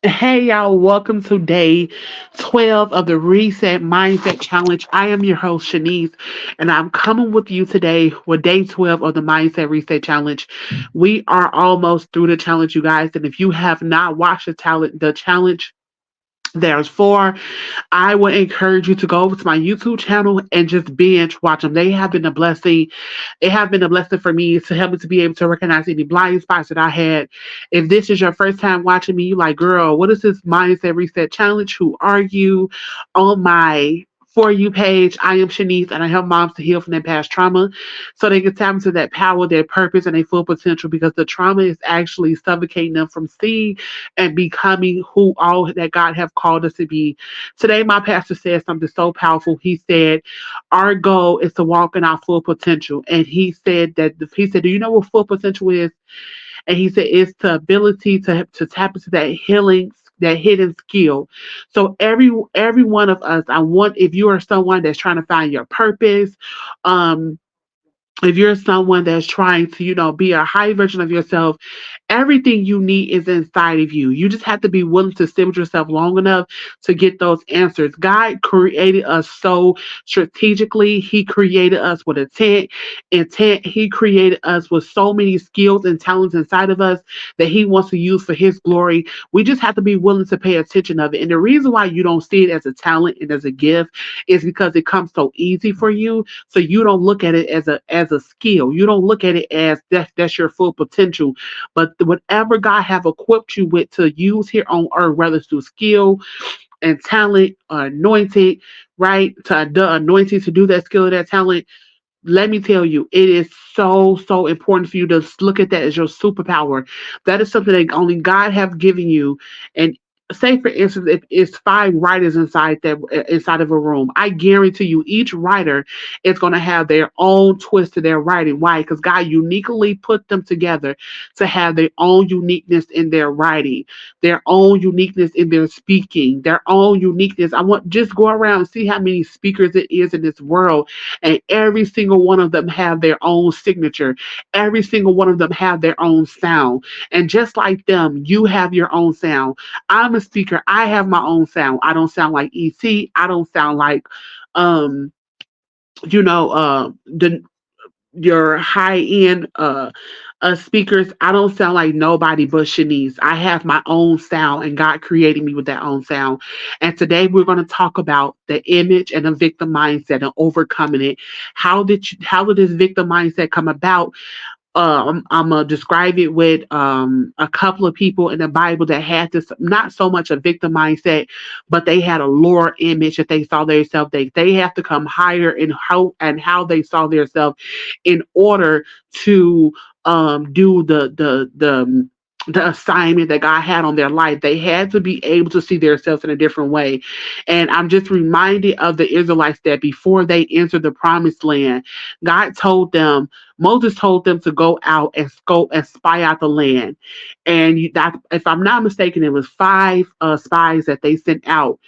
Hey y'all, welcome to day 12 of the Reset Mindset Challenge. I am your host, Shanice, and I'm coming with you today with day 12 of the Mindset Reset Challenge. We are almost through the challenge, you guys, and if you have not watched the challenge, there's four. I would encourage you to go over to my YouTube channel and just binge watch them. They have been a blessing. It have been a blessing for me to help me to be able to recognize any blind spots that I had. If this is your first time watching me, you like, girl, what is this mindset reset challenge? Who are you? On my For You page, I am Shanice, and I help moms to heal from their past trauma so they can tap into that power, their purpose, and their full potential because the trauma is actually suffocating them from seeing and becoming who all that God have called us to be. Today, my pastor said something so powerful. He said, our goal is to walk in our full potential. And he said, do you know what full potential is? And he said, it's the ability to tap into that healing, that hidden skill. So every one of us, I want, if you are someone that's trying to find your purpose, um, if you're someone that's trying to, be a high version of yourself, everything you need is inside of you. You just have to be willing to sit with yourself long enough to get those answers. God created us so strategically. He created us with intent. He created us with so many skills and talents inside of us that he wants to use for his glory. We just have to be willing to pay attention of it. And the reason why you don't see it as a talent and as a gift is because it comes so easy for you, so you don't look at it as a skill. You don't look at it as that's your full potential. But whatever God have equipped you with to use here on earth, whether it's through skill and talent or anointed, right? To the anointing to do that skill or that talent, let me tell you, it is so important for you to look at that as your superpower. That is something that only God have given you. And say, for instance, if it's five writers inside of a room, I guarantee you, each writer is going to have their own twist to their writing. Why? Because God uniquely put them together to have their own uniqueness in their writing, their own uniqueness in their speaking, their own uniqueness. I want just go around and see how many speakers it is in this world, and every single one of them have their own signature. Every single one of them have their own sound. And just like them, you have your own sound. I'm a speaker. I have my own sound. I don't sound like ET. I don't sound like um the your high end speakers. I don't sound like nobody but Shanice. I have my own sound, and God created me with that own sound. And today we're going to talk about the image and the victim mindset and overcoming it. How did this victim mindset come about? I'm gonna describe it with a couple of people in the Bible that had this, not so much a victim mindset, but they had a lower image that they saw themselves. They have to come higher in how they saw themselves in order to do the assignment that God had on their life. They had to be able to see themselves in a different way. And I'm just reminded of the Israelites that before they entered the promised land, God told them, Moses told them to go out and scope and spy out the land. And if I'm not mistaken, it was five spies that they sent out,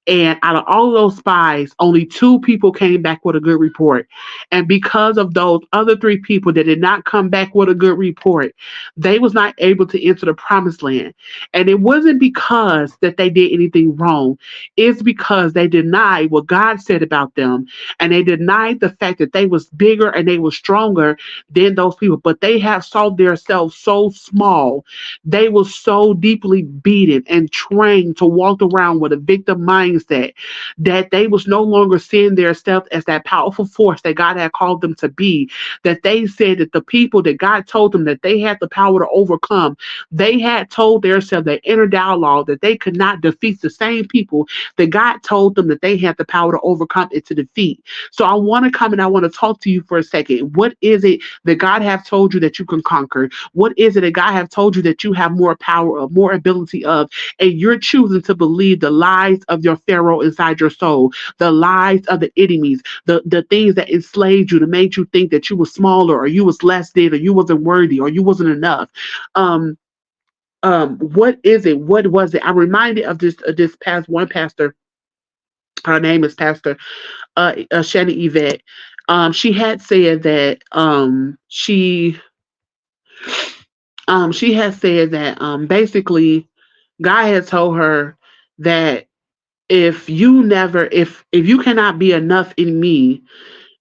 and out of all of those spies, only two people came back with a good report. And because of those other three people that did not come back with a good report, they was not able to enter the promised land. And it wasn't because that they did anything wrong. It's because they denied what God said about them. And they denied the fact that they was bigger and they were stronger than those people. But they have saw themselves so small. They were so deeply beaten and trained to walk around with a victim mindset that they was no longer seeing themselves as that powerful force that God had called them to be. That they said that the people that God told them that they had the power to overcome, they had told themselves that inner dialogue that they could not defeat the same people that God told them that they had the power to overcome and to defeat. So I want to come and I want to talk to you for a second. What is it that God have told you that you can conquer? What is it that God have told you that you have more power of, more ability of, and you're choosing to believe the lies of your Pharaoh inside your soul, the lies of the enemies, the things that enslaved you to make you think that you were smaller or you was less than or you wasn't worthy or you wasn't enough. Um, what is it? What was it? I'm reminded of this past one pastor. Her name is Pastor Shannon Yvette. She had said that she had said that basically, God had told her that if you cannot be enough in me,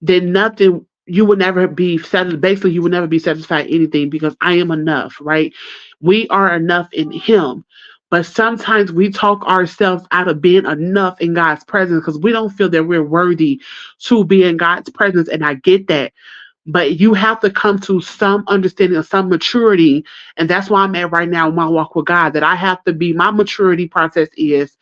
then nothing you would never be satisfied. Basically, you would never be satisfied in anything because I am enough, right? We are enough in Him. But sometimes we talk ourselves out of being enough in God's presence because we don't feel that we're worthy to be in God's presence. And I get that. But you have to come to some understanding of some maturity. And that's why I'm at right now in my walk with God, that I have to be, my maturity process is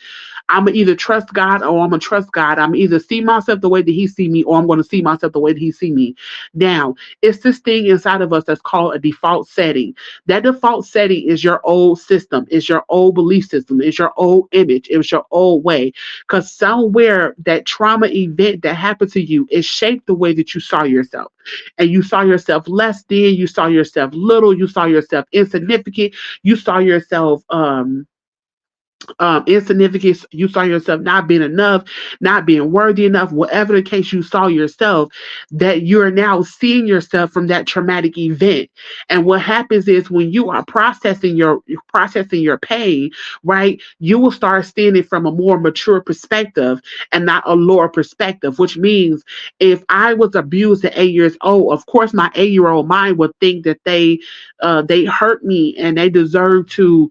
I'm gonna either trust God or I'm gonna trust God. I'm either see myself the way that He see me, or I'm gonna see myself the way that He see me. Now, it's this thing inside of us that's called a default setting. That default setting is your old system, is your old belief system, is your old image, it's your old way. Because somewhere that trauma event that happened to you, it shaped the way that you saw yourself, and you saw yourself less than, you saw yourself little, you saw yourself insignificant, you saw yourself insignificance. You saw yourself not being enough, not being worthy enough, whatever the case you saw yourself, that you're now seeing yourself from that traumatic event. And what happens is when you are processing your pain, right, you will start seeing it from a more mature perspective and not a lower perspective, which means if I was abused at 8 years old, of course my 8 year old mind would think that they hurt me and they deserve to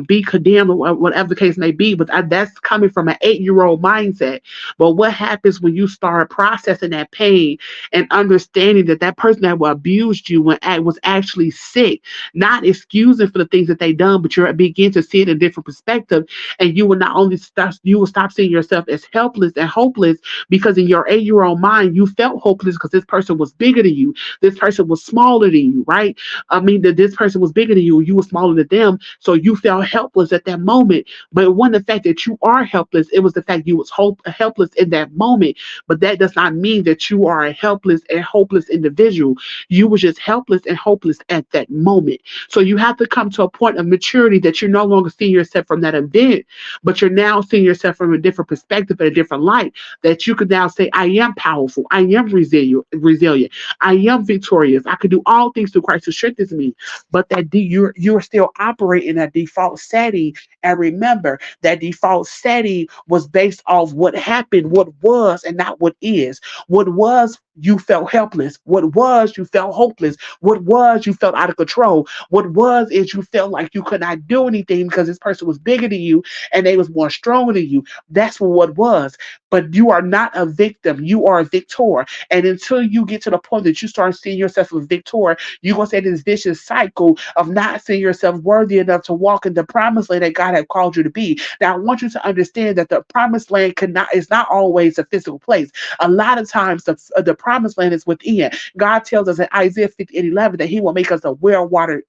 be condemned or whatever the case may be. But that's coming from an 8 year old mindset. But what happens when you start processing that pain and understanding that that person that abused you was actually sick, not excusing for the things that they done, but you begin to see it in a different perspective, and you will not only stop, you will stop seeing yourself as helpless and hopeless because in your 8 year old mind you felt hopeless because this person was bigger than you, this person was smaller than you, right? I mean that this person was bigger than you were smaller than them, so you felt helpless at that moment. But it wasn't the fact that you are helpless, it was the fact you was helpless in that moment. But that does not mean that you are a helpless and hopeless individual. You were just helpless and hopeless at that moment. So you have to come to a point of maturity that you're no longer seeing yourself from that event, but you're now seeing yourself from a different perspective and a different light, that you could now say, I am powerful, I am resilient, I am victorious, I can do all things through Christ who strengthens me. But you're still operating a default setting. And remember, that default setting was based off what happened, what was, and not what is. What was, you felt helpless. What was, you felt hopeless. What was, you felt out of control. What was is you felt like you could not do anything because this person was bigger than you and they was more stronger than you. That's what was. But you are not a victim. You are a victor. And until you get to the point that you start seeing yourself as a victor, you're gonna say this vicious cycle of not seeing yourself worthy enough to walk in the promised land that God had called you to be. Now, I want you to understand that the promised land cannot is not always a physical place. A lot of times, the promised land is within. God tells us in Isaiah 50 and 11 that He will make us a well watered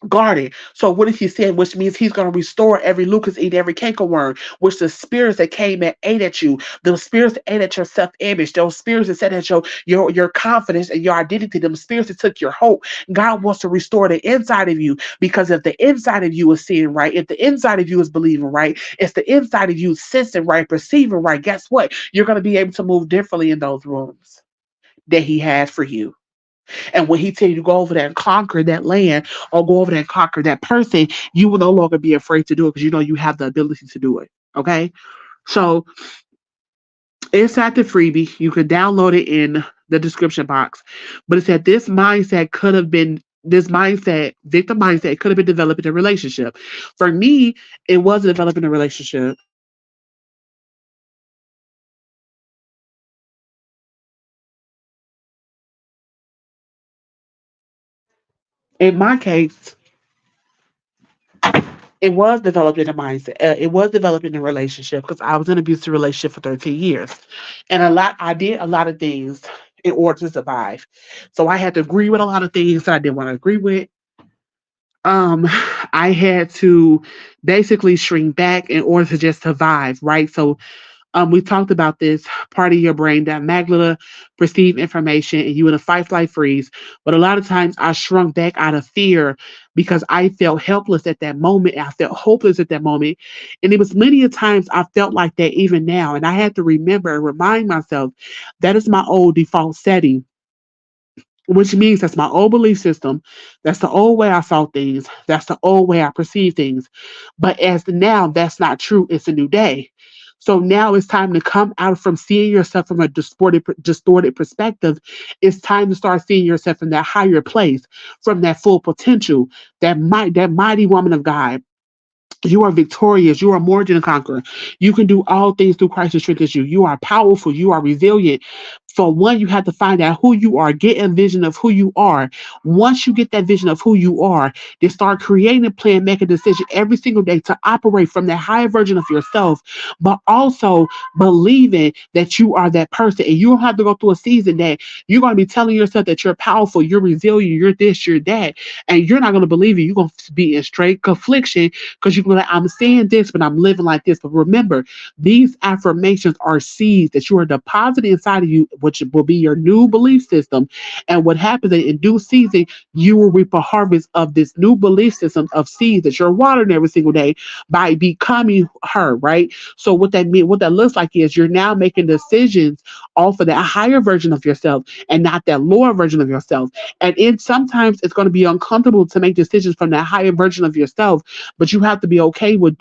garden. So what is He saying? Which means He's going to restore every locust, eat every cankerworm, which the spirits that came and ate at you, the spirits that ate at your self-image, those spirits that said at your confidence and your identity, them spirits that took your hope. God wants to restore the inside of you, because if the inside of you is seeing right, if the inside of you is believing right, if the inside of you is sensing right, perceiving right, guess what? You're going to be able to move differently in those rooms that He has for you. And when He tell you to go over there and conquer that land or go over there and conquer that person, you will no longer be afraid to do it because you know you have the ability to do it. Okay. So inside the freebie, you can download it in the description box. But it said this mindset, victim mindset, could have been developed in a relationship. For me, it wasn't developed in a relationship. In my case, it was developed in a mindset. It was developed in a relationship because I was in an abusive relationship for 13 years. And I did a lot of things in order to survive. So I had to agree with a lot of things that I didn't want to agree with. Um, I had to basically shrink back in order to just survive, right? So we talked about this part of your brain, that amygdala, perceive information, and you in a fight, flight, freeze. But a lot of times I shrunk back out of fear because I felt helpless at that moment. I felt hopeless at that moment. And it was many a times I felt like that even now. And I had to remember and remind myself that is my old default setting. which means that's my old belief system. That's the old way I saw things. That's the old way I perceive things. But as the now, that's not true. It's a new day. So now it's time to come out from seeing yourself from a distorted perspective. It's time to start seeing yourself from that higher place, from that full potential, that mighty woman of God. You are victorious. You are more than a conqueror. You can do all things through Christ who strengthens you. You are powerful. You are resilient. For one, you have to find out who you are. Get a vision of who you are. Once you get that vision of who you are, then start creating a plan, make a decision every single day to operate from that higher version of yourself, but also believing that you are that person. And you don't have to go through a season that you're going to be telling yourself that you're powerful, you're resilient, you're this, you're that, and you're not going to believe it. You're going to be in straight confliction because you can be like, I'm saying this, but I'm living like this. But remember, these affirmations are seeds that you are depositing inside of you, which will be your new belief system. And what happens is in due season, you will reap a harvest of this new belief system of seeds that you're watering every single day by becoming her, right? So what that looks like is you're now making decisions off of that higher version of yourself and not that lower version of yourself. And sometimes it's going to be uncomfortable to make decisions from that higher version of yourself, but you have to be okay with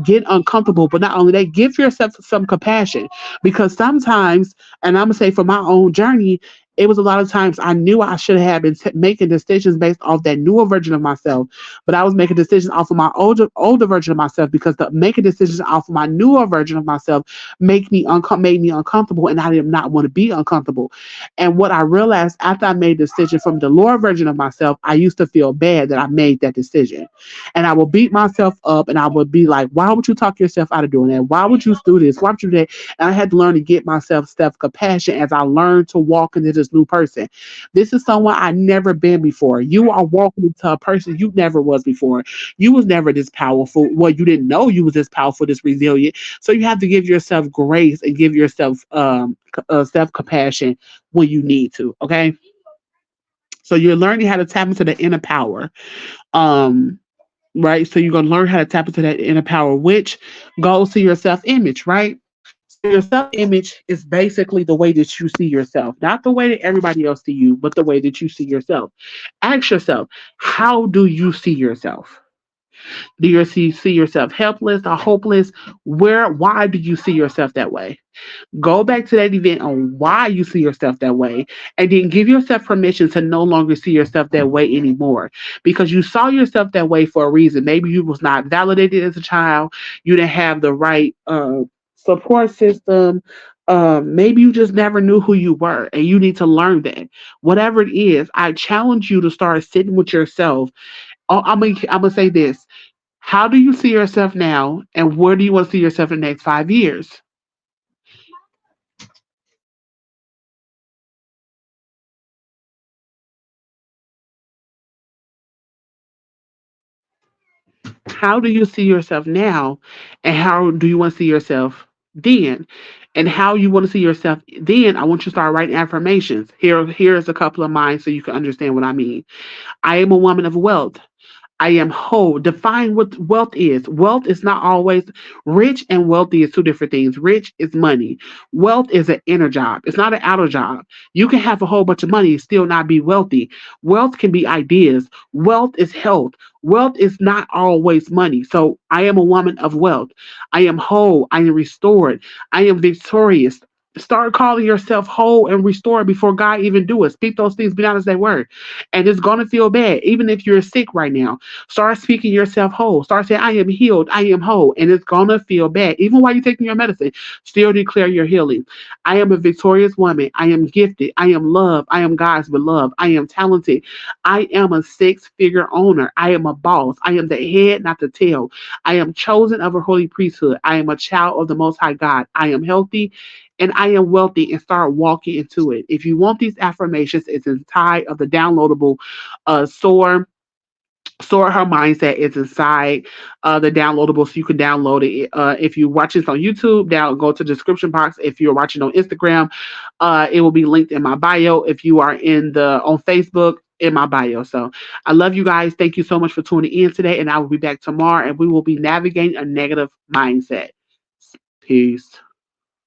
get uncomfortable. But not only that, give yourself some compassion, because sometimes, and I'm gonna say for my own journey, it was a lot of times I knew I should have been making decisions based off that newer version of myself, but I was making decisions off of my older version of myself, because the making decisions off of my newer version of myself made me uncomfortable, and I did not want to be uncomfortable. And what I realized after I made a decision from the lower version of myself, I used to feel bad that I made that decision. And I would beat myself up, and I would be like, why would you talk yourself out of doing that? Why would you do this? Why would you do that? And I had to learn to get myself self compassion as I learned to walk into this new person. This is someone I never been before. You are walking into a person you never was before. You was never this powerful. Well, you didn't know you was this powerful, this resilient. So you have to give yourself grace and give yourself self compassion when you need to. Okay. So you're learning how to tap into the inner power. Um, right? So you're going to learn how to tap into that inner power, which goes to your self image, right? So your self image is basically the way that you see yourself, not the way that everybody else see you, but the way that you see yourself. Ask yourself, how do you see yourself? Do you see yourself helpless or hopeless? Why do you see yourself that way? Go back to that event on why you see yourself that way, and then give yourself permission to no longer see yourself that way anymore, because you saw yourself that way for a reason. Maybe you was not validated as a child. You didn't have the right support system. Maybe you just never knew who you were, and you need to learn that. Whatever it is, I challenge you to start sitting with yourself. I'm gonna say this: how do you see yourself now, and where do you want to see yourself in the next 5 years? How do you see yourself now, and how do you want to see yourself then? And how you want to see yourself then, I want you to start writing affirmations. Here's a couple of mine so you can understand what I mean. I am a woman of wealth. I am whole. Define what wealth is. Wealth is not always rich, and wealthy is two different things. Rich is money. Wealth is an inner job. It's not an outer job. You can have a whole bunch of money and still not be wealthy. Wealth can be ideas. Wealth is health. Wealth is not always money. So I am a woman of wealth. I am whole. I am restored. I am victorious. Start calling yourself whole and restored before God even do it. Speak those things, be not as they were. And it's gonna feel bad. Even if you're sick right now, start speaking yourself whole. Start saying, I am healed, I am whole. And it's gonna feel bad. Even while you're taking your medicine, still declare your healing. I am a victorious woman. I am gifted. I am loved. I am God's beloved. I am talented. I am a six-figure owner. I am a boss. I am the head, not the tail. I am chosen of a holy priesthood. I am a child of the Most High God. I am healthy and I am wealthy, and start walking into it. If you want these affirmations, it's inside of the downloadable Soar. Soar Her Mindset is inside the downloadable, so you can download it. If you watch this on YouTube, go to the description box. If you're watching on Instagram, it will be linked in my bio. If you are on Facebook, in my bio. So I love you guys. Thank you so much for tuning in today, and I will be back tomorrow, and we will be navigating a negative mindset. Peace.